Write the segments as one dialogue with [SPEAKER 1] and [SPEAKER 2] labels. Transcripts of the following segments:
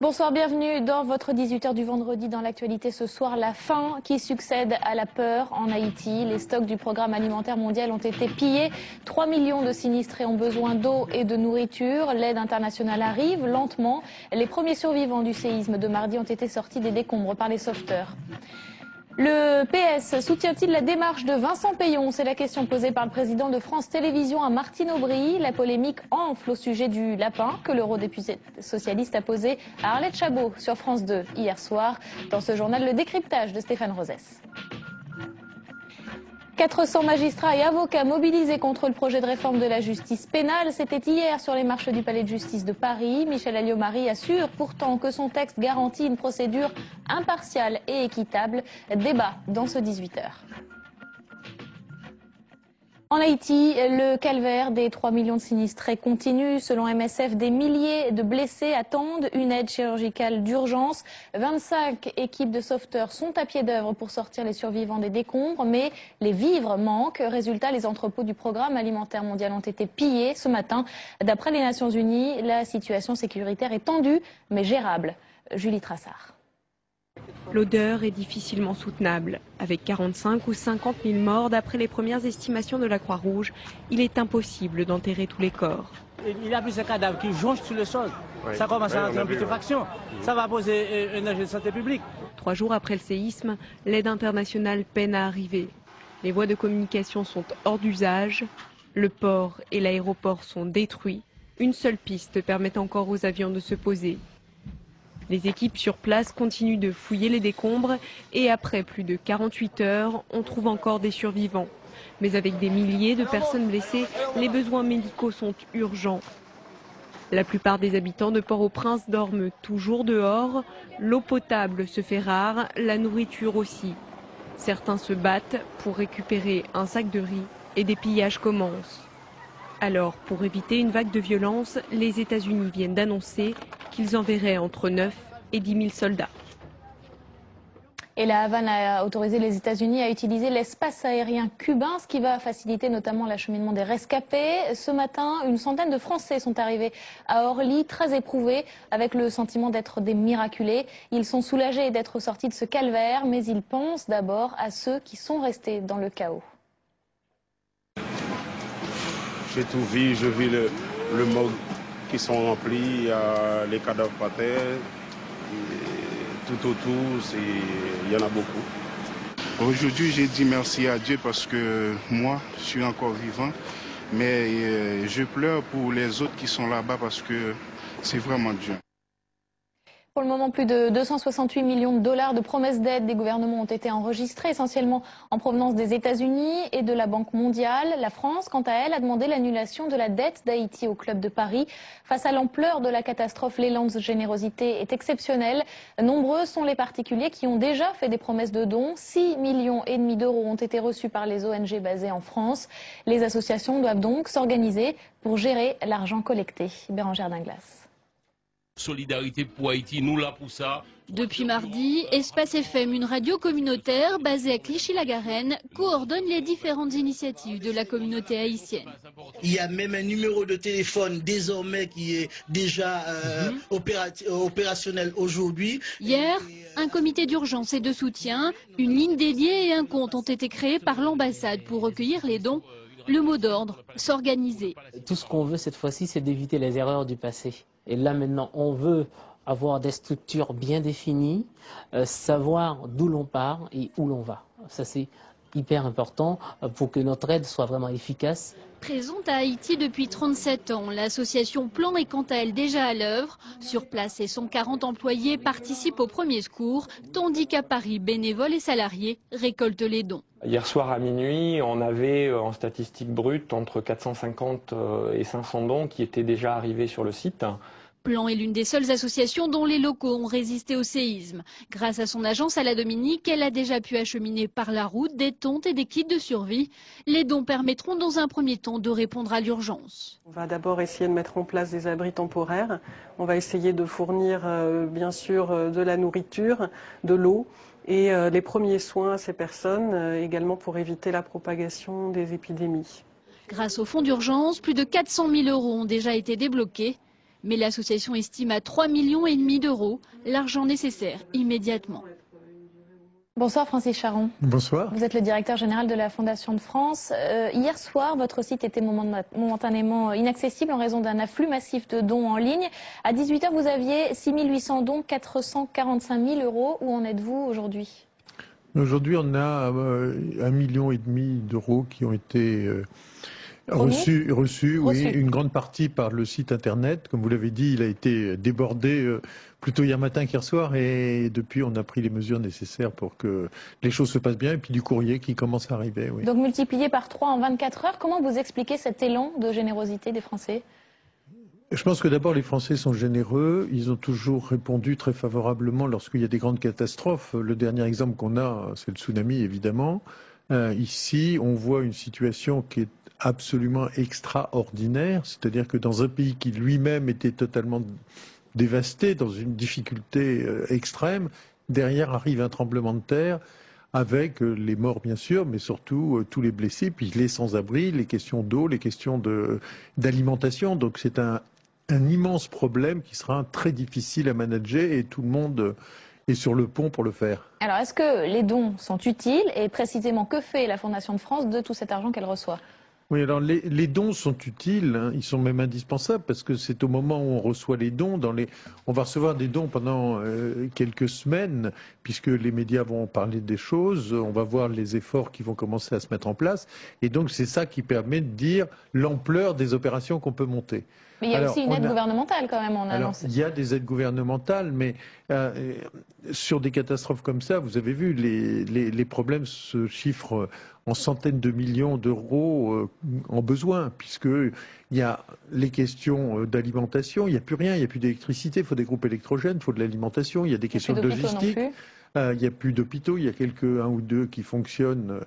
[SPEAKER 1] Bonsoir, bienvenue dans votre 18h du vendredi. Dans l'actualité ce soir, la faim qui succède à la peur en Haïti. Les stocks du programme alimentaire mondial ont été pillés. 3 millions de sinistrés ont besoin d'eau et de nourriture. L'aide internationale arrive lentement. Les premiers survivants du séisme de mardi ont été sortis des décombres par les sauveteurs. Le PS soutient-il la démarche de Vincent Peillon? C'est la question posée par le président de France Télévisions à Martine Aubry. La polémique enfle au sujet du lapin que l'eurodéputé socialiste a posé à Arlette Chabot sur France 2 hier soir. Dans ce journal, le décryptage de Stéphane Rosès. 400 magistrats et avocats mobilisés contre le projet de réforme de la justice pénale. C'était hier sur les marches du Palais de justice de Paris. Michel Alliot-Marie assure pourtant que son texte garantit une procédure impartiale et équitable. Débat dans ce 18h. En Haïti, le calvaire des 3 millions de sinistrés continue. Selon MSF, des milliers de blessés attendent une aide chirurgicale d'urgence. 25 équipes de sauveteurs sont à pied d'œuvre pour sortir les survivants des décombres, mais les vivres manquent. Résultat, les entrepôts du programme alimentaire mondial ont été pillés ce matin. D'après les Nations Unies, la situation sécuritaire est tendue, mais gérable. Julie Trassard.
[SPEAKER 2] L'odeur est difficilement soutenable. Avec 45 ou 50 000 morts, d'après les premières estimations de la Croix-Rouge, il est impossible d'enterrer tous les corps.
[SPEAKER 3] Il y a plusieurs cadavres qui jonchent sur le sol. Oui. Ça commence à entrer en putréfaction. Ça va poser un danger de santé publique.
[SPEAKER 2] 3 jours après le séisme, l'aide internationale peine à arriver. Les voies de communication sont hors d'usage. Le port et l'aéroport sont détruits. Une seule piste permet encore aux avions de se poser. Les équipes sur place continuent de fouiller les décombres et après plus de 48 heures, on trouve encore des survivants. Mais avec des milliers de personnes blessées, les besoins médicaux sont urgents. La plupart des habitants de Port-au-Prince dorment toujours dehors. L'eau potable se fait rare, la nourriture aussi. Certains se battent pour récupérer un sac de riz et des pillages commencent. Alors, pour éviter une vague de violence, les États-Unis viennent d'annoncer qu'ils enverraient entre 9 et 10 000 soldats.
[SPEAKER 1] Et la Havane a autorisé les États-Unis à utiliser l'espace aérien cubain, ce qui va faciliter notamment l'acheminement des rescapés. Ce matin, une centaine de Français sont arrivés à Orly, très éprouvés, avec le sentiment d'être des miraculés. Ils sont soulagés d'être sortis de ce calvaire, mais ils pensent d'abord à ceux qui sont restés dans le chaos.
[SPEAKER 4] J'ai tout vu, je vis le morgue qui sont remplis, les cadavres par terre, tout autour, il y en a beaucoup.
[SPEAKER 5] Aujourd'hui, j'ai dit merci à Dieu parce que moi, je suis encore vivant, mais je pleure pour les autres qui sont là-bas parce que c'est vraiment dur.
[SPEAKER 1] Pour le moment, plus de 268 millions de dollars de promesses d'aide des gouvernements ont été enregistrés, essentiellement en provenance des États-Unis et de la Banque mondiale. La France, quant à elle, a demandé l'annulation de la dette d'Haïti au Club de Paris. Face à l'ampleur de la catastrophe, l'élan de générosité est exceptionnel. Nombreux sont les particuliers qui ont déjà fait des promesses de dons. 6,5 millions d'euros ont été reçus par les ONG basées en France. Les associations doivent donc s'organiser pour gérer l'argent collecté. Bérangère Dinglas.
[SPEAKER 6] Solidarité pour Haïti, nous là pour ça.
[SPEAKER 7] Depuis mardi, Espace FM, une radio communautaire basée à Clichy-la-Garenne, coordonne les différentes initiatives de la communauté haïtienne.
[SPEAKER 8] Il y a même un numéro de téléphone désormais qui est déjà opérationnel aujourd'hui.
[SPEAKER 7] Hier, un comité d'urgence et de soutien, une ligne dédiée et un compte ont été créés par l'ambassade pour recueillir les dons. Le mot d'ordre, s'organiser.
[SPEAKER 9] Tout ce qu'on veut cette fois-ci, c'est d'éviter les erreurs du passé. Et là maintenant, on veut avoir des structures bien définies, savoir d'où l'on part et où l'on va. Ça c'est hyper important pour que notre aide soit vraiment efficace.
[SPEAKER 7] Présente à Haïti depuis 37 ans, l'association Plan est quant à elle déjà à l'œuvre. Sur place, ses 140 employés participent aux premiers secours, tandis qu'à Paris, bénévoles et salariés récoltent les dons.
[SPEAKER 10] Hier soir à minuit, on avait en statistique brute entre 450 et 500 dons qui étaient déjà arrivés sur le site.
[SPEAKER 7] Plan est l'une des seules associations dont les locaux ont résisté au séisme. Grâce à son agence à la Dominique, elle a déjà pu acheminer par la route des tentes et des kits de survie. Les dons permettront dans un premier temps de répondre à l'urgence.
[SPEAKER 11] On va d'abord essayer de mettre en place des abris temporaires. On va essayer de fournir bien sûr de la nourriture, de l'eau et les premiers soins à ces personnes également pour éviter la propagation des épidémies.
[SPEAKER 7] Grâce au fonds d'urgence, plus de 400 000 € ont déjà été débloqués. Mais l'association estime à 3,5 millions d'euros l'argent nécessaire immédiatement.
[SPEAKER 1] Bonsoir Francis Charon.
[SPEAKER 12] Bonsoir.
[SPEAKER 1] Vous êtes le directeur général de la Fondation de France. Hier soir, votre site était momentanément inaccessible en raison d'un afflux massif de dons en ligne. À 18 h, vous aviez 6 800 dons, 445 000 euros. Où en êtes-vous aujourd'hui?
[SPEAKER 12] Aujourd'hui, on a 1,5 million d'euros qui ont été reçus, oui, une grande partie par le site internet. Comme vous l'avez dit, il a été débordé plutôt hier matin qu'hier soir, et depuis on a pris les mesures nécessaires pour que les choses se passent bien, et puis du courrier qui commence à arriver. Oui.
[SPEAKER 1] Donc multiplié par 3 en 24 heures, comment vous expliquez cet élan de générosité des Français?
[SPEAKER 12] Je pense que d'abord les Français sont généreux, ils ont toujours répondu très favorablement lorsqu'il y a des grandes catastrophes. Le dernier exemple qu'on a, c'est le tsunami évidemment. Ici, on voit une situation qui est absolument extraordinaire, c'est-à-dire que dans un pays qui lui-même était totalement dévasté, dans une difficulté extrême, derrière arrive un tremblement de terre avec les morts bien sûr, mais surtout tous les blessés, puis les sans-abri, les questions d'eau, les questions d'alimentation. Donc c'est un immense problème qui sera très difficile à manager, et tout le monde est sur le pont pour le faire.
[SPEAKER 1] Alors est-ce que les dons sont utiles, et précisément que fait la Fondation de France de tout cet argent qu'elle reçoit?
[SPEAKER 12] Oui, alors les dons sont utiles, hein, ils sont même indispensables, parce que c'est au moment où on reçoit les dons, on va recevoir des dons pendant quelques semaines, puisque les médias vont parler des choses, on va voir les efforts qui vont commencer à se mettre en place, et donc c'est ça qui permet de dire l'ampleur des opérations qu'on peut monter.
[SPEAKER 1] Mais il y a aussi une aide gouvernementale quand même, on a annoncé.
[SPEAKER 12] Il y a des aides gouvernementales, mais sur des catastrophes comme ça, vous avez vu, les problèmes se chiffrent en centaines de millions d'euros en besoin, puisqu'il y a les questions d'alimentation, il n'y a plus rien, il n'y a plus d'électricité, il faut des groupes électrogènes, il faut de l'alimentation, il y a des questions de logistique. Il n'y a plus d'hôpitaux, il y a un ou deux qui fonctionnent,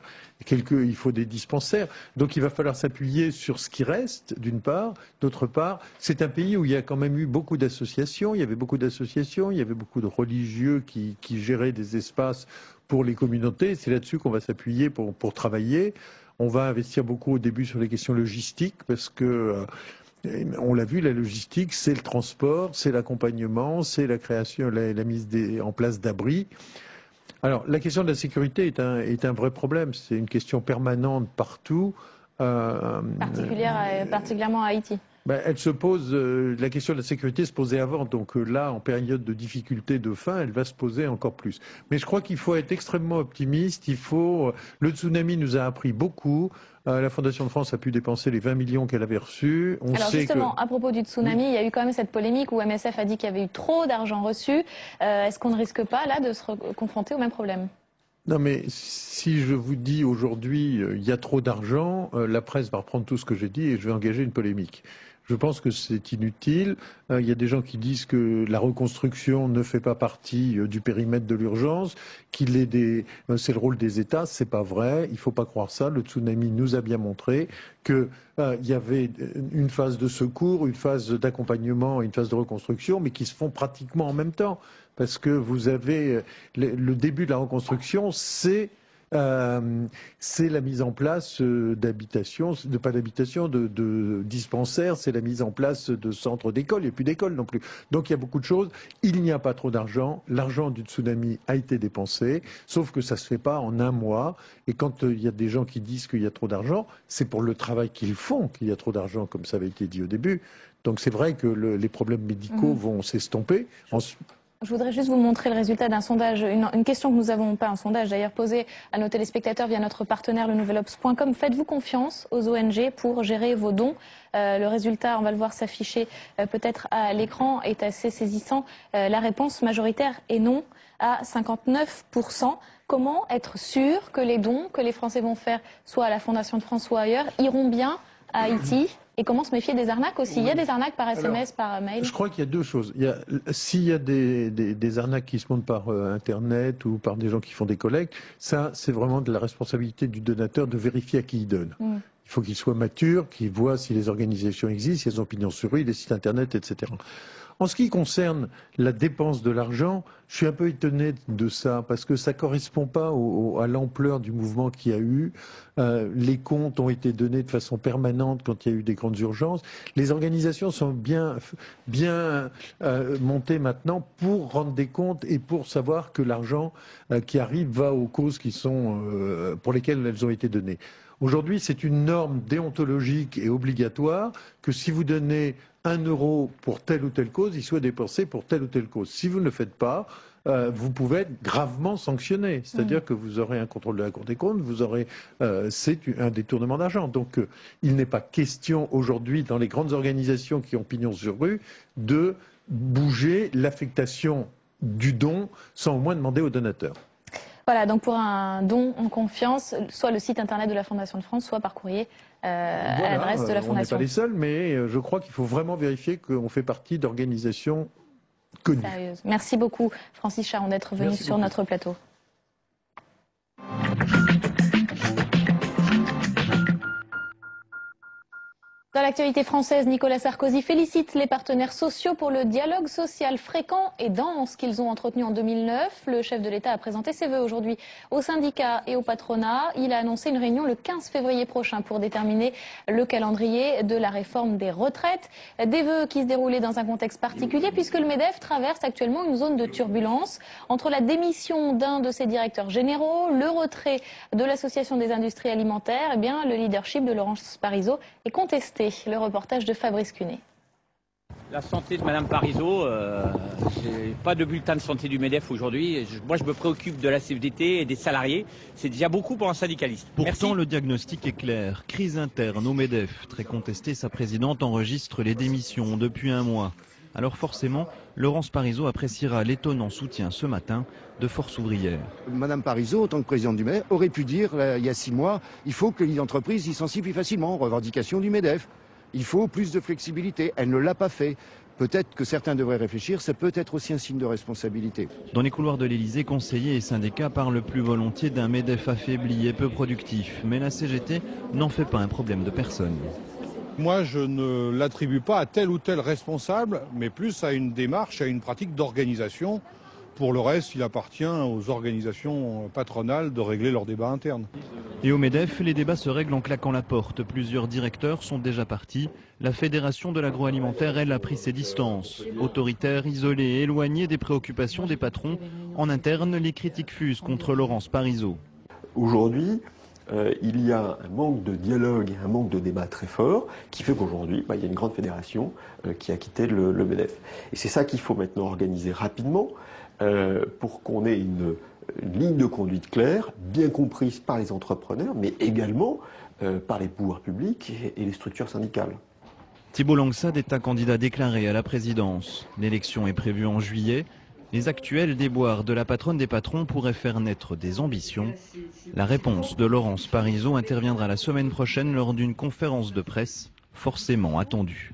[SPEAKER 12] il faut des dispensaires. Donc il va falloir s'appuyer sur ce qui reste, d'une part. D'autre part, c'est un pays où il y a quand même eu beaucoup d'associations, il y avait beaucoup de religieux qui géraient des espaces pour les communautés. C'est là-dessus qu'on va s'appuyer pour travailler. On va investir beaucoup au début sur les questions logistiques, parce que on l'a vu, la logistique, c'est le transport, c'est l'accompagnement, c'est la création, la mise en place d'abris. Alors, la question de la sécurité est un vrai problème. C'est une question permanente partout.
[SPEAKER 1] Particulièrement à Haïti.
[SPEAKER 12] Elle se pose, la question de la sécurité se posait avant, donc là, en période de difficulté, de faim, elle va se poser encore plus. Mais je crois qu'il faut être extrêmement optimiste. Le tsunami nous a appris beaucoup. La Fondation de France a pu dépenser les 20 millions qu'elle avait reçus.
[SPEAKER 1] Alors justement, à propos du tsunami, il y a eu quand même cette polémique où MSF a dit qu'il y avait eu trop d'argent reçu. Est-ce qu'on ne risque pas là de se confronter au même problème?
[SPEAKER 12] Non, mais si je vous dis aujourd'hui il y a trop d'argent, la presse va reprendre tout ce que j'ai dit et je vais engager une polémique. Je pense que c'est inutile. Il y a des gens qui disent que la reconstruction ne fait pas partie du périmètre de l'urgence, c'est le rôle des États. C'est pas vrai. Il faut pas croire ça. Le tsunami nous a bien montré que il y avait une phase de secours, une phase d'accompagnement, une phase de reconstruction, mais qui se font pratiquement en même temps. Parce que vous avez le début de la reconstruction, c'est la mise en place d'habitations, de dispensaires, c'est la mise en place de centres d'école. Il n'y a plus d'école non plus. Donc il y a beaucoup de choses. Il n'y a pas trop d'argent. L'argent du tsunami a été dépensé, sauf que ça ne se fait pas en un mois. Et quand il y a des gens qui disent qu'il y a trop d'argent, c'est pour le travail qu'ils font qu'il y a trop d'argent, comme ça avait été dit au début. Donc c'est vrai que les problèmes médicaux vont s'estomper.
[SPEAKER 1] Je voudrais juste vous montrer le résultat d'un sondage, une question que nous avons, pas un sondage d'ailleurs, posé à nos téléspectateurs via notre partenaire le nouvelobs.com. Faites-vous confiance aux ONG pour gérer vos dons? Le résultat, on va le voir s'afficher peut-être à l'écran, est assez saisissant. La réponse majoritaire est non à 59%. Comment être sûr que les dons que les Français vont faire, soit à la Fondation de France, soit ailleurs, iront bien à Haïti? Et comment se méfier des arnaques aussi? Il y a des arnaques par SMS, par mail?
[SPEAKER 12] Je crois qu'il y a deux choses. S'il y a des arnaques qui se montent par Internet ou par des gens qui font des collectes, ça, c'est vraiment de la responsabilité du donateur de vérifier à qui il donne. Il faut qu'il soit mature, qu'il voit si les organisations existent, si elles ont pignon sur rue, les sites Internet, etc. En ce qui concerne la dépense de l'argent, je suis un peu étonné de ça, parce que ça ne correspond pas à l'ampleur du mouvement qu'il y a eu. Les comptes ont été donnés de façon permanente quand il y a eu des grandes urgences. Les organisations sont bien montées maintenant pour rendre des comptes et pour savoir que l'argent qui arrive va aux causes qui sont, pour lesquelles elles ont été données. Aujourd'hui, c'est une norme déontologique et obligatoire que si vous donnez 1 euro pour telle ou telle cause, il soit dépensé pour telle ou telle cause. Si vous ne le faites pas, vous pouvez être gravement sanctionné. C'est-à-dire que vous aurez un contrôle de la Cour des comptes, vous aurez, c'est un détournement d'argent. Donc il n'est pas question aujourd'hui, dans les grandes organisations qui ont pignon sur rue, de bouger l'affectation du don sans au moins demander au donateur.
[SPEAKER 1] Voilà, donc pour un don en confiance, soit le site internet de la Fondation de France, soit par courrier à l'adresse de la Fondation.
[SPEAKER 12] On n'est pas les seuls, mais je crois qu'il faut vraiment vérifier qu'on fait partie d'organisations connues.
[SPEAKER 1] Sérieuse. Merci beaucoup, Francis Charon, d'être venu sur notre plateau. Dans l'actualité française, Nicolas Sarkozy félicite les partenaires sociaux pour le dialogue social fréquent et dense qu'ils ont entretenu en 2009. Le chef de l'État a présenté ses vœux aujourd'hui aux syndicats et au patronat. Il a annoncé une réunion le 15 février prochain pour déterminer le calendrier de la réforme des retraites. Des vœux qui se déroulaient dans un contexte particulier puisque le MEDEF traverse actuellement une zone de turbulence entre la démission d'un de ses directeurs généraux, le retrait de l'Association des industries alimentaires. Eh bien, le leadership de Laurence Parisot est contesté. Le reportage de Fabrice Cunet.
[SPEAKER 13] La santé de Madame Parisot, j'ai pas de bulletin de santé du MEDEF aujourd'hui. Moi, je me préoccupe de la CFDT et des salariés. C'est déjà beaucoup pour un syndicaliste.
[SPEAKER 14] Pourtant,
[SPEAKER 13] Merci.
[SPEAKER 14] Le diagnostic est clair. Crise interne au MEDEF. Très contestée, sa présidente enregistre les démissions depuis 1 mois. Alors forcément, Laurence Parisot appréciera l'étonnant soutien ce matin de Force ouvrière.
[SPEAKER 15] Madame Parisot, en tant que présidente du MEDEF, aurait pu dire il y a 6 mois, il faut que les entreprises y s'inscrivent plus facilement. Revendication du MEDEF. Il faut plus de flexibilité. Elle ne l'a pas fait. Peut-être que certains devraient réfléchir, c'est peut-être aussi un signe de responsabilité.
[SPEAKER 14] Dans les couloirs de l'Élysée, conseillers et syndicats parlent plus volontiers d'un MEDEF affaibli et peu productif. Mais la CGT n'en fait pas un problème de personne.
[SPEAKER 16] Moi, je ne l'attribue pas à tel ou tel responsable, mais plus à une démarche, à une pratique d'organisation. Pour le reste, il appartient aux organisations patronales de régler leurs débats internes.
[SPEAKER 14] Et au MEDEF, les débats se règlent en claquant la porte. Plusieurs directeurs sont déjà partis. La Fédération de l'agroalimentaire, elle, a pris ses distances. Autoritaire, isolée, éloignée des préoccupations des patrons. En interne, les critiques fusent contre Laurence Parisot.
[SPEAKER 17] Aujourd'hui, il y a un manque de dialogue et un manque de débat très fort qui fait qu'aujourd'hui, il y a une grande fédération qui a quitté le MEDEF. Et c'est ça qu'il faut maintenant organiser rapidement pour qu'on ait une ligne de conduite claire, bien comprise par les entrepreneurs, mais également par les pouvoirs publics et les structures syndicales.
[SPEAKER 14] Thibault Langsade est un candidat déclaré à la présidence. L'élection est prévue en juillet. Les actuels déboires de la patronne des patrons pourraient faire naître des ambitions. La réponse de Laurence Parisot interviendra la semaine prochaine lors d'une conférence de presse forcément attendue.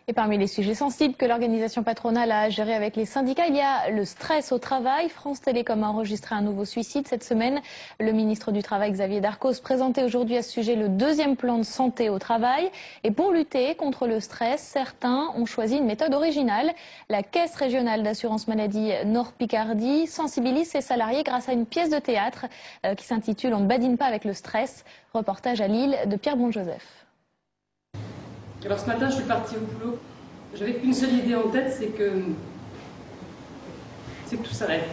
[SPEAKER 1] Et parmi les sujets sensibles que l'organisation patronale a géré avec les syndicats, il y a le stress au travail. France Télécom a enregistré un nouveau suicide cette semaine. Le ministre du Travail, Xavier Darcos, présentait aujourd'hui à ce sujet le 2e plan de santé au travail. Et pour lutter contre le stress, certains ont choisi une méthode originale. La Caisse régionale d'assurance maladie Nord-Picardie sensibilise ses salariés grâce à une pièce de théâtre qui s'intitule « On ne badine pas avec le stress ». Reportage à Lille de Pierre Bon-Joseph.
[SPEAKER 18] Alors ce matin, je suis partie au boulot. J'avais qu'une seule idée en tête, c'est que tout s'arrête.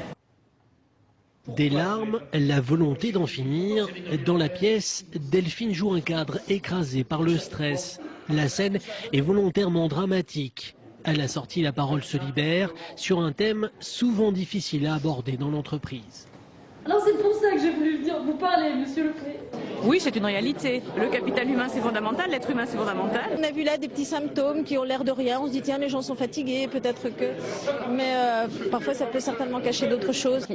[SPEAKER 19] Des larmes, la volonté d'en finir. Dans la pièce, Delphine joue un cadre écrasé par le stress. La scène est volontairement dramatique. À la sortie, la parole se libère sur un thème souvent difficile à aborder dans l'entreprise.
[SPEAKER 18] Alors c'est pour ça que j'ai voulu venir vous parler, monsieur Lefray.
[SPEAKER 20] Oui, c'est une réalité. Le capital humain, c'est fondamental. L'être humain, c'est fondamental.
[SPEAKER 21] On a vu là des petits symptômes qui ont l'air de rien. On se dit, tiens, les gens sont fatigués, peut-être que... Mais parfois, ça peut certainement cacher d'autres choses.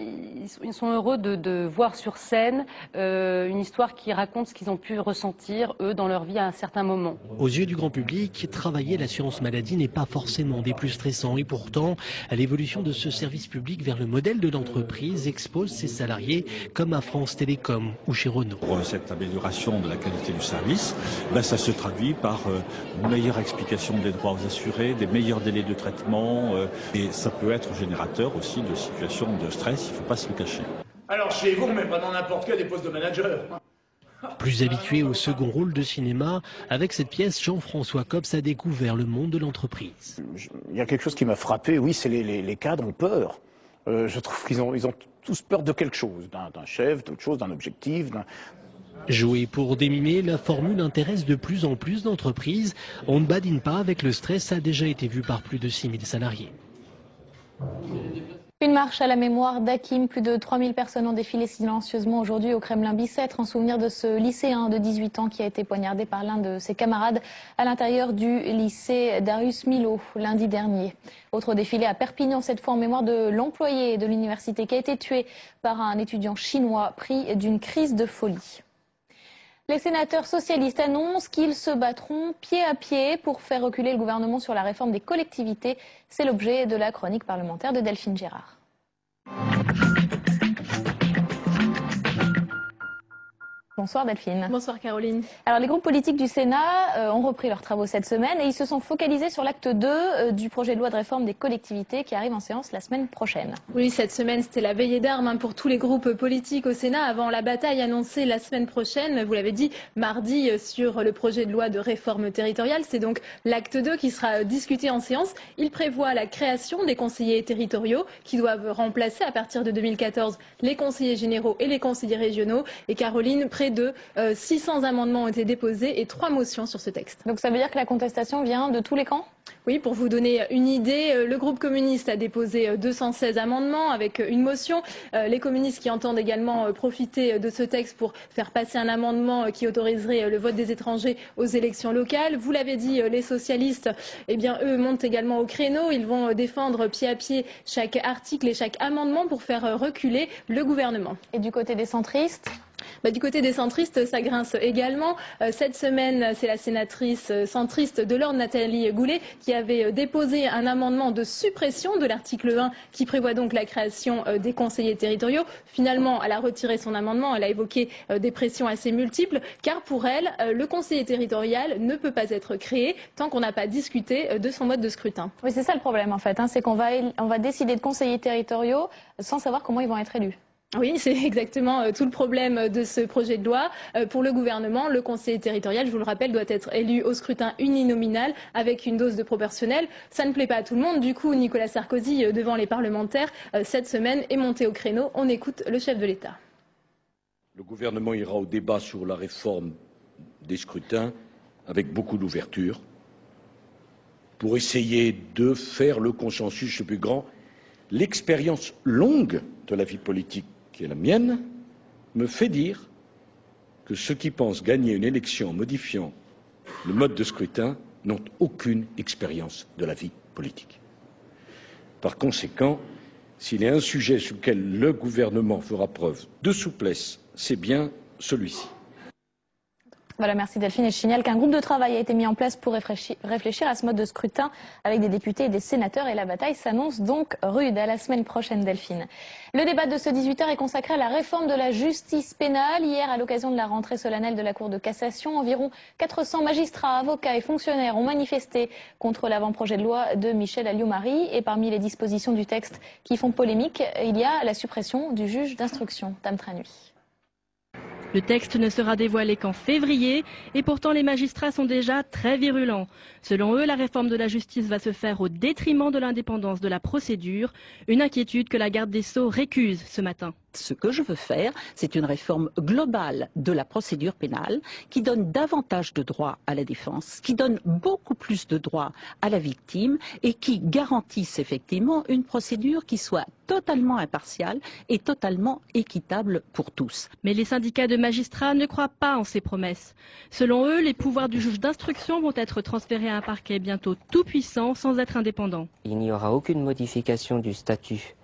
[SPEAKER 18] ils sont heureux de voir sur scène une histoire qui raconte ce qu'ils ont pu ressentir, eux, dans leur vie à un certain moment.
[SPEAKER 19] Aux yeux du grand public, travailler à l'assurance maladie n'est pas forcément des plus stressants. Et pourtant, l'évolution de ce service public vers le modèle de l'entreprise expose ses salariés, comme à France Télécom ou chez Renault.
[SPEAKER 3] Pour cette amélioration de la qualité du service, ça se traduit par une meilleure explication des droits aux assurés, des meilleurs délais de traitement, et ça peut être générateur aussi de situations de stress, il ne faut pas se le cacher.
[SPEAKER 22] Alors chez vous, mais pas dans n'importe quel des postes de manager.
[SPEAKER 19] Plus habitué au second rôle de cinéma, avec cette pièce, Jean-François Copps a découvert le monde de l'entreprise.
[SPEAKER 23] Il y a quelque chose qui m'a frappé, oui, c'est les cadres ont peur. Je trouve qu'ils ont tous peur de quelque chose, d'un chef, d'autre chose, d'un objectif.
[SPEAKER 19] Jouer pour démimer, la formule intéresse de plus en plus d'entreprises. On ne badine pas avec le stress, a déjà été vu par plus de 6000 salariés.
[SPEAKER 1] Une marche à la mémoire d'Hakim. Plus de 3000 personnes ont défilé silencieusement aujourd'hui au Kremlin-Bicêtre en souvenir de ce lycéen de 18 ans qui a été poignardé par l'un de ses camarades à l'intérieur du lycée Darius Milhaud lundi dernier. Autre défilé à Perpignan, cette fois en mémoire de l'employé de l'université qui a été tué par un étudiant chinois pris d'une crise de folie. Les sénateurs socialistes annoncent qu'ils se battront pied à pied pour faire reculer le gouvernement sur la réforme des collectivités. C'est l'objet de la chronique parlementaire de Delphine Gérard. Bonsoir Delphine.
[SPEAKER 24] Bonsoir Caroline.
[SPEAKER 1] Alors les groupes politiques du Sénat ont repris leurs travaux cette semaine et ils se sont focalisés sur l'acte 2 du projet de loi de réforme des collectivités qui arrive en séance la semaine prochaine.
[SPEAKER 24] Oui, cette semaine c'était la veillée d'armes pour tous les groupes politiques au Sénat avant la bataille annoncée la semaine prochaine, vous l'avez dit, mardi sur le projet de loi de réforme territoriale. C'est donc l'acte 2 qui sera discuté en séance. Il prévoit la création des conseillers territoriaux qui doivent remplacer à partir de 2014 les conseillers généraux et les conseillers régionaux. Et Caroline, près de 600 amendements ont été déposés et 3 motions sur ce texte.
[SPEAKER 1] Donc ça veut dire que la contestation vient de tous les camps ?
[SPEAKER 24] Oui, pour vous donner une idée, le groupe communiste a déposé 216 amendements avec une motion. Les communistes qui entendent également profiter de ce texte pour faire passer un amendement qui autoriserait le vote des étrangers aux élections locales. Vous l'avez dit, les socialistes, eh bien, eux montent également au créneau. Ils vont défendre pied à pied chaque article et chaque amendement pour faire reculer le gouvernement.
[SPEAKER 1] Et du côté des centristes ?
[SPEAKER 24] Du côté des centristes, ça grince également. Cette semaine, c'est la sénatrice centriste de l'Orne, Nathalie Goulet, qui avait déposé un amendement de suppression de l'article 1 qui prévoit donc la création des conseillers territoriaux. Finalement, elle a retiré son amendement. Elle a évoqué des pressions assez multiples, car pour elle, le conseiller territorial ne peut pas être créé tant qu'on n'a pas discuté de son mode de scrutin.
[SPEAKER 1] Oui, c'est ça le problème en fait, c'est qu'on va décider de conseillers territoriaux sans savoir comment ils vont être élus.
[SPEAKER 24] Oui, c'est exactement tout le problème de ce projet de loi. Pour le gouvernement, le conseiller territorial, je vous le rappelle, doit être élu au scrutin uninominal avec une dose de proportionnel. Ça ne plaît pas à tout le monde. Du coup, Nicolas Sarkozy, devant les parlementaires, cette semaine, est monté au créneau. On écoute le chef de l'État.
[SPEAKER 25] Le gouvernement ira au débat sur la réforme des scrutins avec beaucoup d'ouverture pour essayer de faire le consensus le plus grand. L'expérience longue de la vie politique qui est la mienne, me fait dire que ceux qui pensent gagner une élection en modifiant le mode de scrutin n'ont aucune expérience de la vie politique. Par conséquent, s'il y a un sujet sur lequel le gouvernement fera preuve de souplesse, c'est bien celui-ci.
[SPEAKER 1] Voilà, merci Delphine. Et je signale qu'un groupe de travail a été mis en place pour réfléchir à ce mode de scrutin avec des députés et des sénateurs. Et la bataille s'annonce donc rude. À la semaine prochaine, Delphine. Le débat de ce 18h est consacré à la réforme de la justice pénale. Hier, à l'occasion de la rentrée solennelle de la Cour de cassation, environ 400 magistrats, avocats et fonctionnaires ont manifesté contre l'avant-projet de loi de Michel Alliot-Marie. Et parmi les dispositions du texte qui font polémique, il y a la suppression du juge d'instruction. Tam Tranui.
[SPEAKER 26] Le texte ne sera dévoilé qu'en février et pourtant les magistrats sont déjà très virulents. Selon eux, la réforme de la justice va se faire au détriment de l'indépendance de la procédure, une inquiétude que la garde des Sceaux récuse ce matin.
[SPEAKER 27] Ce que je veux faire, c'est une réforme globale de la procédure pénale qui donne davantage de droits à la défense, qui donne beaucoup plus de droits à la victime et qui garantisse effectivement une procédure qui soit totalement impartiale et totalement équitable pour tous.
[SPEAKER 26] Mais les syndicats de magistrats ne croient pas en ces promesses. Selon eux, les pouvoirs du juge d'instruction vont être transférés à un parquet bientôt tout puissant sans être indépendant.
[SPEAKER 28] Il n'y aura aucune modification du statut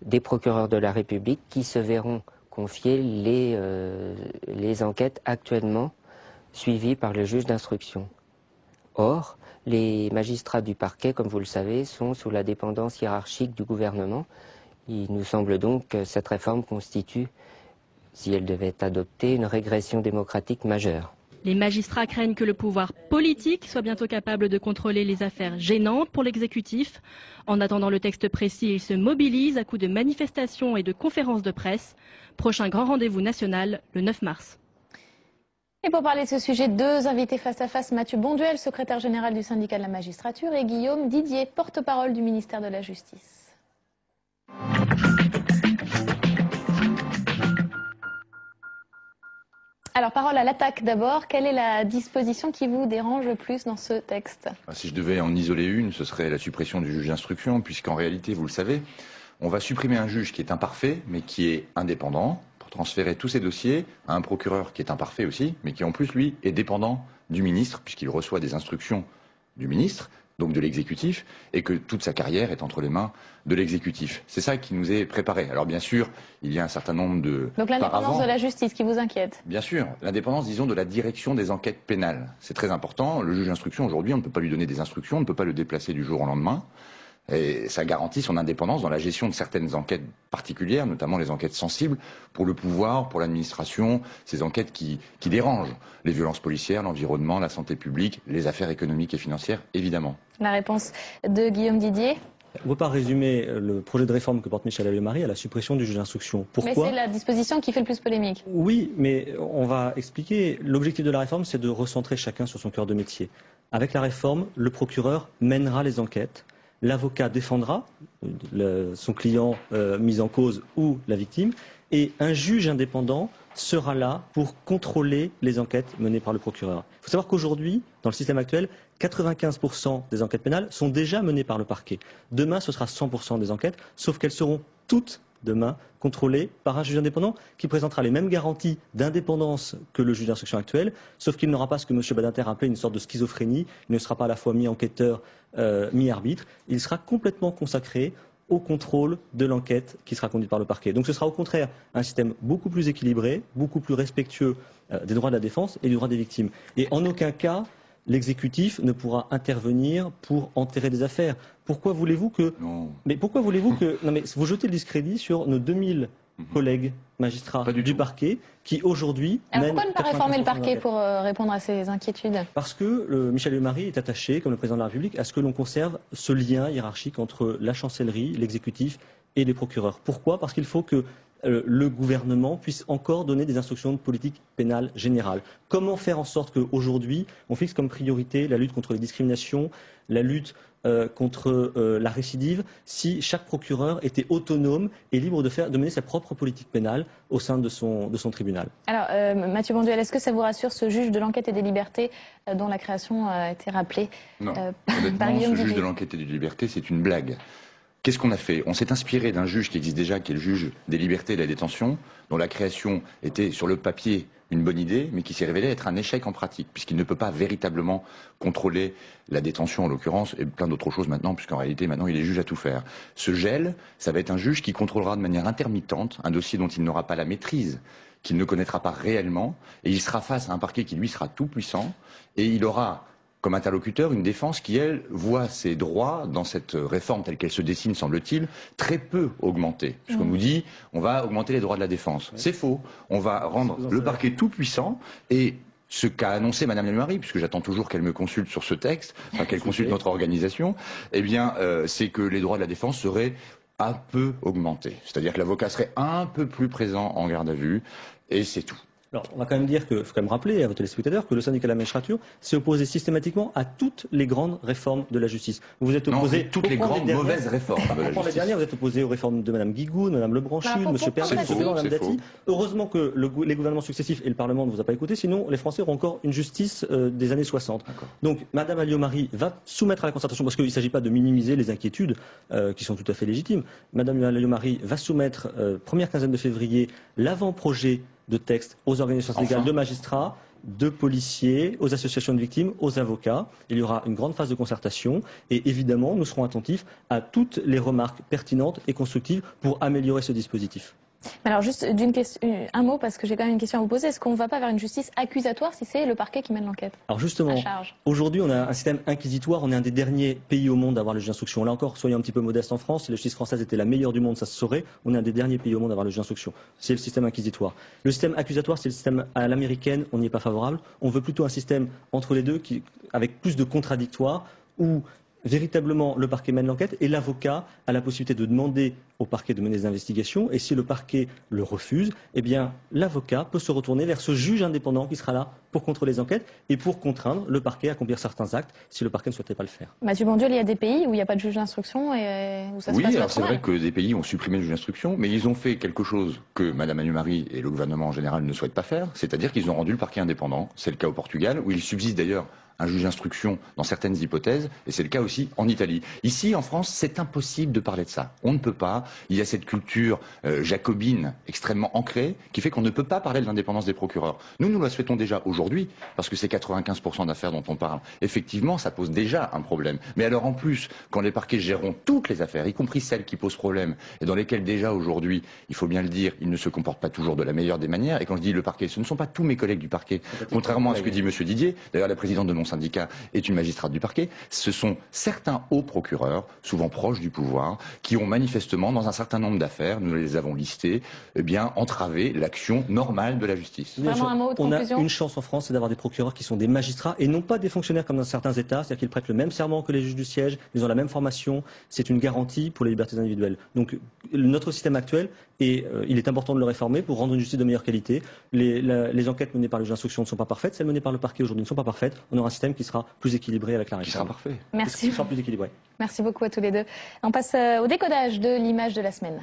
[SPEAKER 2] des procureurs de la République qui se verront confier les enquêtes actuellement suivies par le juge d'instruction. Or, les magistrats du parquet, comme vous le savez, sont sous la dépendance hiérarchique du gouvernement. Il nous semble donc que cette réforme constitue, si elle devait être adoptée, une régression démocratique majeure.
[SPEAKER 26] Les magistrats craignent que le pouvoir politique soit bientôt capable de contrôler les affaires gênantes pour l'exécutif. En attendant le texte précis, ils se mobilisent à coups de manifestations et de conférences de presse. Prochain grand rendez-vous national, le 9 mars.
[SPEAKER 1] Et pour parler de ce sujet, deux invités face à face, Mathieu Bonduel, secrétaire général du syndicat de la magistrature, et Guillaume Didier, porte-parole du ministère de la Justice. Alors, parole à l'attaque d'abord. Quelle est la disposition qui vous dérange le plus dans ce texte?
[SPEAKER 4] Si je devais en isoler une, ce serait la suppression du juge d'instruction, puisqu'en réalité, vous le savez, on va supprimer un juge qui est imparfait, mais qui est indépendant, transférer tous ces dossiers à un procureur qui est imparfait aussi, mais qui en plus, lui, est dépendant du ministre, puisqu'il reçoit des instructions du ministre, donc de l'exécutif, et que toute sa carrière est entre les mains de l'exécutif. C'est ça qui nous est préparé. Alors bien sûr, il y a un certain nombre de...
[SPEAKER 1] Donc l'indépendance de la justice qui vous inquiète?
[SPEAKER 4] Bien sûr, l'indépendance, disons, de la direction des enquêtes pénales. C'est très important. Le juge d'instruction, aujourd'hui, on ne peut pas lui donner des instructions, on ne peut pas le déplacer du jour au lendemain. Et ça garantit son indépendance dans la gestion de certaines enquêtes particulières, notamment les enquêtes sensibles pour le pouvoir, pour l'administration, ces enquêtes qui dérangent les violences policières, l'environnement, la santé publique, les affaires économiques et financières, évidemment.
[SPEAKER 1] La réponse de Guillaume Didier?
[SPEAKER 5] On ne peut pas résumer le projet de réforme que porte Michèle Alliot-Marie à la suppression du juge d'instruction. Pourquoi?
[SPEAKER 1] Mais c'est la disposition qui fait le plus polémique.
[SPEAKER 5] Oui, mais on va expliquer. L'objectif de la réforme, c'est de recentrer chacun sur son cœur de métier. Avec la réforme, le procureur mènera les enquêtes. L'avocat défendra son client mis en cause ou la victime, et un juge indépendant sera là pour contrôler les enquêtes menées par le procureur. Il faut savoir qu'aujourd'hui, dans le système actuel, 95% des enquêtes pénales sont déjà menées par le parquet. Demain, ce sera 100% des enquêtes, sauf qu'elles seront toutes demain contrôlé par un juge indépendant qui présentera les mêmes garanties d'indépendance que le juge d'instruction actuel, sauf qu'il n'aura pas ce que M. Badinter a appelé une sorte de schizophrénie. Il ne sera pas à la fois mi-enquêteur, mi-arbitre. Il sera complètement consacré au contrôle de l'enquête qui sera conduite par le parquet. Donc ce sera au contraire un système beaucoup plus équilibré, beaucoup plus respectueux des droits de la défense et du droit des victimes. Et en aucun cas, l'exécutif ne pourra intervenir pour enterrer des affaires. Pourquoi voulez-vous que... Non. Mais pourquoi voulez-vous que... Non mais vous jetez le discrédit sur nos 2000 collègues magistrats du parquet qui aujourd'hui...
[SPEAKER 1] Alors pourquoi ne pas réformer le parquet pour répondre à ces inquiétudes?
[SPEAKER 5] Parce que Michèle Alliot-Marie est attaché, comme le président de la République, à ce que l'on conserve ce lien hiérarchique entre la chancellerie, l'exécutif et les procureurs. Pourquoi? Parce qu'il faut que le gouvernement puisse encore donner des instructions de politique pénale générale. Comment faire en sorte qu'aujourd'hui, on fixe comme priorité la lutte contre les discriminations, la lutte contre la récidive, si chaque procureur était autonome et libre de mener sa propre politique pénale au sein de son tribunal.
[SPEAKER 1] Alors, Mathieu Bonduel, est-ce que ça vous rassure, ce juge de l'enquête et des libertés dont la création a été rappelée
[SPEAKER 4] Non, honnêtement, ce juge de l'enquête et des libertés, c'est une blague. Qu'est-ce qu'on a fait? On s'est inspiré d'un juge qui existe déjà, qui est le juge des libertés et de la détention, dont la création était sur le papier une bonne idée, mais qui s'est révélé être un échec en pratique, puisqu'il ne peut pas véritablement contrôler la détention en l'occurrence, et plein d'autres choses maintenant, puisqu'en réalité maintenant il est juge à tout faire. Ce gel, ça va être un juge qui contrôlera de manière intermittente un dossier dont il n'aura pas la maîtrise, qu'il ne connaîtra pas réellement, et il sera face à un parquet qui lui sera tout puissant, et il aura comme interlocuteur une défense qui, elle, voit ses droits, dans cette réforme telle qu'elle se dessine, semble-t-il, très peu augmentés. Puisqu'on nous dit, on va augmenter les droits de la défense. C'est faux. On va rendre le parquet tout puissant et ce qu'a annoncé Mme Alliot-Marie, puisque j'attends toujours qu'elle me consulte sur ce texte, enfin qu'elle consulte notre organisation, eh bien, c'est que les droits de la défense seraient un peu augmentés. C'est-à-dire que l'avocat serait un peu plus présent en garde à vue, et c'est tout.
[SPEAKER 5] Alors, on va quand même dire qu'il faut quand même rappeler à vos téléspectateurs que le syndicat de la magistrature s'est opposé systématiquement à toutes les grandes réformes de la justice. Vous vous êtes opposé
[SPEAKER 4] à toutes les grandes mauvaises réformes de la justice.
[SPEAKER 5] Les dernières, vous êtes opposé aux réformes de Mme Guigou, de Mme Lebranchu, de M. Perret, de Mme Dati. Heureusement que les gouvernements successifs et le Parlement ne vous a pas écouté, sinon les Français auront encore une justice des années 60. Donc, Mme Alliot-Marie va soumettre à la concertation, parce qu'il ne s'agit pas de minimiser les inquiétudes qui sont tout à fait légitimes. Mme Alliot-Marie va soumettre, première quinzaine de février, l'avant-projet de texte aux organisations syndicales de magistrats de policiers, aux associations de victimes, aux avocats. Il y aura une grande phase de concertation et évidemment, nous serons attentifs à toutes les remarques pertinentes et constructives pour améliorer ce dispositif.
[SPEAKER 1] Alors juste un mot, parce que j'ai quand même une question à vous poser. Est-ce qu'on ne va pas vers une justice accusatoire si c'est le parquet qui mène l'enquête?
[SPEAKER 5] Alors justement, aujourd'hui on a un système inquisitoire, on est un des derniers pays au monde à avoir le juge d'instruction. Là encore, soyons un petit peu modestes en France, si la justice française était la meilleure du monde, ça se saurait. On est un des derniers pays au monde à avoir le juge d'instruction. C'est le système inquisitoire. Le système accusatoire, c'est le système à l'américaine, on n'y est pas favorable. On veut plutôt un système entre les deux, avec plus de contradictoires, où véritablement le parquet mène l'enquête et l'avocat a la possibilité de demander au parquet de mener des investigations, et si le parquet le refuse, eh bien l'avocat peut se retourner vers ce juge indépendant qui sera là pour contrôler les enquêtes et pour contraindre le parquet à accomplir certains actes si le parquet ne souhaitait pas le faire.
[SPEAKER 1] Mathieu Bandiol, il y a des pays où il n'y a pas de juge d'instruction et où ça se passe pas trop mal.
[SPEAKER 4] Oui, alors c'est vrai que des pays ont supprimé le juge d'instruction, mais ils ont fait quelque chose que Mme Anne-Marie et le gouvernement en général ne souhaitent pas faire, c'est-à-dire qu'ils ont rendu le parquet indépendant. C'est le cas au Portugal, où il subsiste d'ailleurs un juge d'instruction dans certaines hypothèses, et c'est le cas aussi en Italie. Ici, en France, c'est impossible de parler de ça. On ne peut pas. Il y a cette culture jacobine extrêmement ancrée qui fait qu'on ne peut pas parler de l'indépendance des procureurs. Nous la souhaitons déjà aujourd'hui, parce que c'est 95% d'affaires dont on parle. Effectivement, ça pose déjà un problème. Mais alors en plus, quand les parquets géreront toutes les affaires, y compris celles qui posent problème, et dans lesquelles déjà aujourd'hui, il faut bien le dire, ils ne se comportent pas toujours de la meilleure des manières, et quand je dis le parquet, ce ne sont pas tous mes collègues du parquet, contrairement à ce que dit M. Didier, d'ailleurs la présidente de mon syndicat est une magistrate du parquet, ce sont certains hauts procureurs, souvent proches du pouvoir, qui ont manifestement, dans un certain nombre d'affaires, nous les avons listés, eh bien, entravé l'action normale de la justice.
[SPEAKER 1] Vraiment un mot de conclusion.
[SPEAKER 5] On a une chance en France, c'est d'avoir des procureurs qui sont des magistrats et non pas des fonctionnaires comme dans certains États, c'est-à-dire qu'ils prêtent le même serment que les juges du siège, ils ont la même formation, c'est une garantie pour les libertés individuelles. Donc notre système actuel, il est important de le réformer pour rendre une justice de meilleure qualité. Les enquêtes menées par le juge d'instruction ne sont pas parfaites, celles menées par le parquet aujourd'hui ne sont pas parfaites. On aura un système qui sera plus équilibré avec la réforme.
[SPEAKER 4] Qui sera parfait.
[SPEAKER 1] Merci.
[SPEAKER 5] Qui sera plus équilibré.
[SPEAKER 1] Merci beaucoup à tous les deux. On passe au décodage de l'image de la semaine.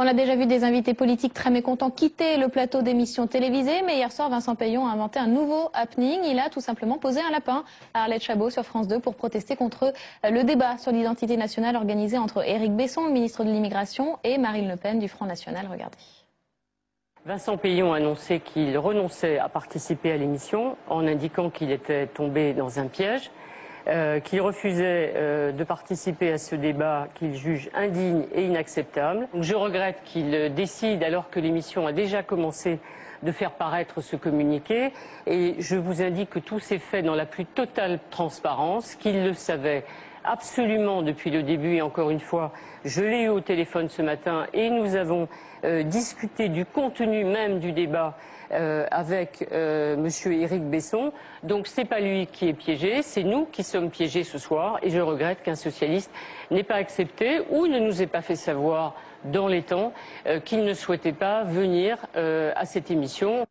[SPEAKER 1] On a déjà vu des invités politiques très mécontents quitter le plateau d'émissions télévisées, mais hier soir, Vincent Peillon a inventé un nouveau happening. Il a tout simplement posé un lapin à Arlette Chabot sur France 2 pour protester contre le débat sur l'identité nationale organisé entre Éric Besson, le ministre de l'Immigration, et Marine Le Pen du Front National. Regardez.
[SPEAKER 18] Vincent Peillon a annoncé qu'il renonçait à participer à l'émission en indiquant qu'il était tombé dans un piège. Qu'il refusait de participer à ce débat qu'il juge indigne et inacceptable. Donc je regrette qu'il décide, alors que l'émission a déjà commencé, de faire paraître ce communiqué. Et je vous indique que tout s'est fait dans la plus totale transparence, qu'il le savait absolument depuis le début. Et encore une fois, je l'ai eu au téléphone ce matin et nous avons discuté du contenu même du débat avec monsieur Éric Besson. Donc c'est pas lui qui est piégé, c'est nous qui sommes piégés ce soir et je regrette qu'un socialiste n'ait pas accepté ou ne nous ait pas fait savoir dans les temps qu'il ne souhaitait pas venir à cette émission.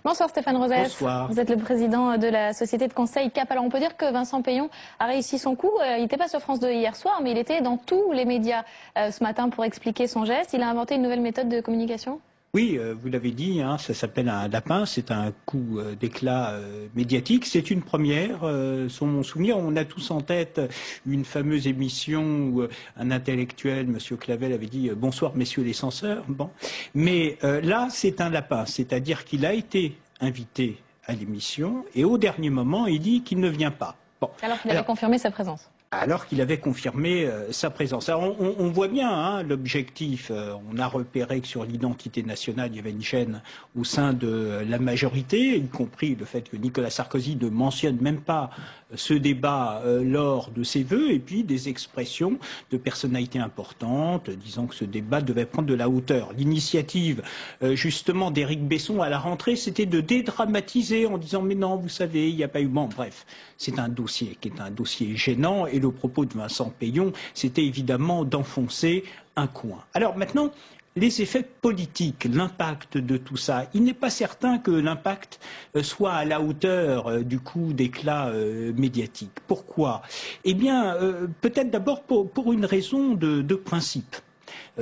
[SPEAKER 1] Bonsoir Stéphane Rosès.
[SPEAKER 6] Bonsoir.
[SPEAKER 1] Vous êtes le président de la société de conseil CAP. Alors on peut dire que Vincent Peillon a réussi son coup. Il n'était pas sur France 2 hier soir, mais il était dans tous les médias ce matin pour expliquer son geste. Il a inventé une nouvelle méthode de communication ?
[SPEAKER 6] Oui, vous l'avez dit, hein, ça s'appelle un lapin, c'est un coup d'éclat médiatique. C'est une première, sur mon souvenir. On a tous en tête une fameuse émission où un intellectuel, Monsieur Clavel, avait dit « Bonsoir, messieurs les censeurs ». Bon. Mais là, c'est un lapin, c'est-à-dire qu'il a été invité à l'émission et au dernier moment, il dit qu'il ne vient pas. Bon.
[SPEAKER 1] Alors qu'il avait confirmé sa présence.
[SPEAKER 6] Alors qu'il avait confirmé sa présence. Alors on voit bien hein, l'objectif. On a repéré que sur l'identité nationale, il y avait une gêne au sein de la majorité, y compris le fait que Nicolas Sarkozy ne mentionne même pas ce débat lors de ses vœux, et puis des expressions de personnalités importantes disant que ce débat devait prendre de la hauteur. L'initiative justement d'Éric Besson à la rentrée, c'était de dédramatiser en disant mais non, vous savez, il n'y a pas eu... Bon, bref, c'est un dossier qui est un dossier gênant, et le propos de Vincent Peillon, c'était évidemment d'enfoncer un coin. Alors maintenant, les effets politiques, l'impact de tout ça, il n'est pas certain que l'impact soit à la hauteur du coup d'éclat médiatique. Pourquoi? Eh bien, peut-être d'abord pour une raison de principe.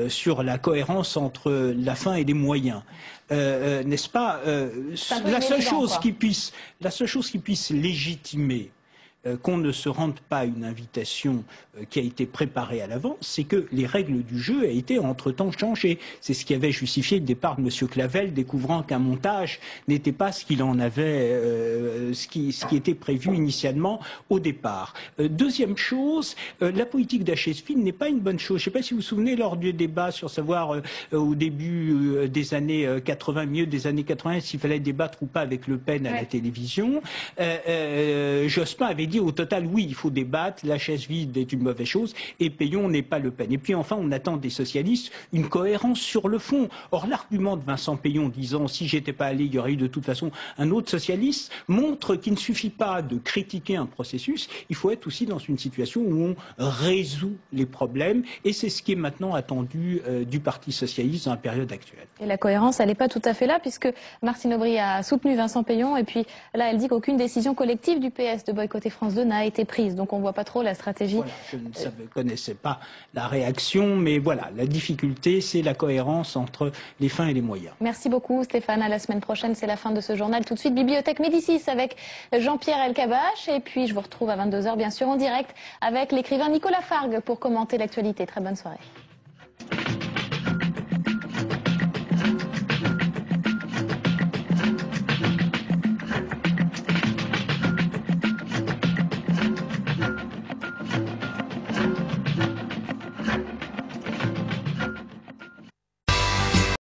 [SPEAKER 6] Sur la cohérence entre la fin et les moyens. N'est-ce pas la seule chose qui puisse légitimer qu'on ne se rende pas à une invitation qui a été préparée à l'avance, c'est que les règles du jeu a été entre-temps changées. C'est ce qui avait justifié le départ de M. Clavel, découvrant qu'un montage n'était pas ce qu'il en avait, ce qui était prévu initialement au départ. Deuxième chose, la politique d'HSV n'est pas une bonne chose. Je ne sais pas si vous vous souvenez, lors du débat sur savoir au début des années 80, milieu des années 80, s'il fallait débattre ou pas avec Le Pen à la télévision, Jospin avait dit au total, oui, il faut débattre, la chaise vide est une mauvaise chose, et Peillon n'est pas Le Pen. Et puis enfin, on attend des socialistes une cohérence sur le fond. Or, l'argument de Vincent Peillon disant, si j'étais pas allé, il y aurait eu de toute façon un autre socialiste, montre qu'il ne suffit pas de critiquer un processus, il faut être aussi dans une situation où on résout les problèmes, et c'est ce qui est maintenant attendu du Parti socialiste dans la période actuelle.
[SPEAKER 1] Et la cohérence, elle n'est pas tout à fait là, puisque Martine Aubry a soutenu Vincent Peillon, et puis là, elle dit qu'aucune décision collective du PS de boycotter France 2 n'a été prise. Donc on ne voit pas trop la stratégie.
[SPEAKER 6] Voilà, je ne connaissais pas la réaction, mais voilà, la difficulté, c'est la cohérence entre les fins et les moyens.
[SPEAKER 1] Merci beaucoup Stéphane, à la semaine prochaine, c'est la fin de ce journal. Tout de suite, Bibliothèque Médicis avec Jean-Pierre Elkabbach, et puis je vous retrouve à 22h, bien sûr, en direct avec l'écrivain Nicolas Fargue pour commenter l'actualité. Très bonne soirée.